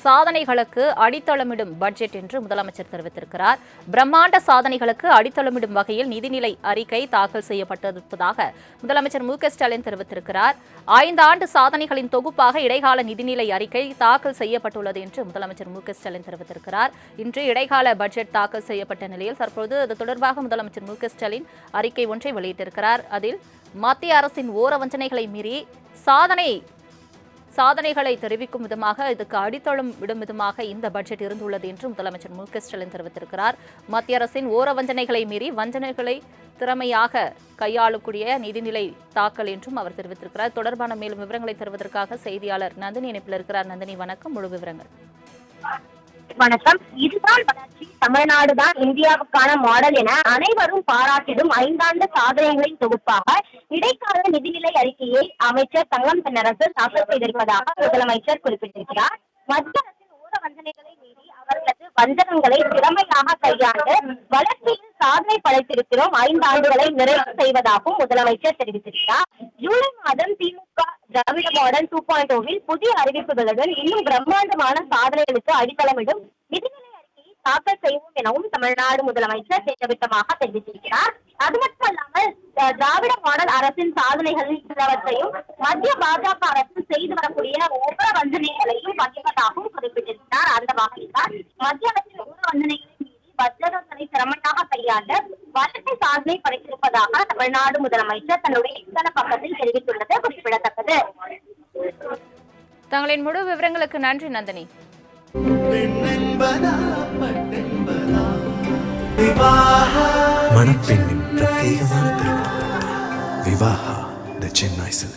சாதனைகளுக்கு அடித்தளமிடும் budget என்று முதலமைச்சர் தெரிவித்திருக்கிறார். பிரம்மாண்ட சாதனைகளுக்கு அடித்தளமிடும் வகையில் நிதிநிலை அறிக்கை தாக்கல் செய்யப்பட்டிருப்பதாக முதலமைச்சர் மு.க.ஸ்டாலின் தெரிவித்திருக்கிறார். 5 ஆண்டு சாதனைகளின் தொகுப்பாக இடைக்கால நிதிநிலை அறிக்கை தாக்கல் செய்யப்பட்டுள்ளது என்று முதலமைச்சர் மு.க.ஸ்டாலின் தெரிவித்திருக்கிறார். இன்று இடைக்கால பட்ஜெட் தாக்கல் செய்யப்பட்ட நிலையில் தற்போது இது தொடர்பாக முதலமைச்சர் மு.க.ஸ்டாலின் அறிக்கை ஒன்றை வெளியிட்டிருக்கிறார். அதில் மத்திய அரசின் ஓர வஞ்சனைகளை மீறி சாதனைகளை தெரிவிக்கும் விதமாக இதுக்கு அடித்தளம் விடும் விதமாக இந்த பட்ஜெட் இருந்துள்ளது என்று முதலமைச்சர் மு.க.ஸ்டாலின் தெரிவித்திருக்கிறார். மத்திய அரசின் ஓர வஞ்சனைகளை மீறி வஞ்சனைகளை திறமையாக கையாளக்கூடிய நிதிநிலை தாக்கல் என்றும் அவர் தெரிவித்திருக்கிறார். தொடர்பான மேலும் விவரங்களை தருவதற்காக செய்தியாளர் நந்தினி இணைப்பில் இருக்கிறார். நந்தினி, வணக்கம். முழு விவரங்கள். வணக்கம். இதுதான் வளர்ச்சி, தமிழ்நாடுதான் இந்தியாவுக்கான மாடல் என அனைவரும் பாராட்டிடும் 5 ஆண்டு சாதனைகளின் தொகுப்பாக இடைக்கால நிதிநிலை அறிக்கையை அமைச்சர் தங்கம் தென்னரசு தாக்கல் செய்திருப்பதாக முதலமைச்சர் குறிப்பிட்டிருக்கிறார். மத்திய அரசின் ஊர வஞ்சனைகளை மீறி அவர்களது வஞ்சகங்களை திறமையாக கையாண்டு வளர்ச்சியில் சாதனை படைத்திருக்கிறோம். 5 ஆண்டுகளை நிறைவு செய்வதாகவும் முதலமைச்சர் தெரிவித்திருக்கிறார். ஜூலை மாதம் திமுக திராவிட மாடல் 2.0 புதிய அறிவிப்புகளுடன் இன்னும் பிரம்மாண்டமான சாதனைகளுக்கு அடித்தளமிடும் நிதிநிலை அறிக்கையை தாக்கல் செய்வோம் எனவும் தமிழ்நாடு முதலமைச்சர் திட்டவட்டமாக தெரிவித்திருக்கிறார். அது மட்டுமல்லாமல் திராவிட மாடல் அரசின் சாதனைகளில் சிலவற்றையும் மத்திய பாஜக அரசு செய்து வரக்கூடிய ஒவ்வொரு வஞ்சனைகளையும் பகிர்வதாகவும் குறிப்பிட்டிருக்கிறார். அந்த வகையில் தான் மத்திய அரசின் ஒவ்வொரு வஞ்சனைகளை மீறி வர்த்தகங்களை திறமையாக கையாண்டு வளர்ச்சி சாதனை படைத்திருப்பதாக தமிழ்நாடு முதலமைச்சர் தன்னுடைய இணையதள பக்கத்தில் தெரிவித்துள்ளது குறிப்பிடத்தக்கது. தங்களின் முழு விவரங்களுக்கு நன்றி நந்தினி. மணப்பெண்ணின் பிரத்யேகமான திருமணம் விவாஹா தி சென்னை சில்க்ஸ்.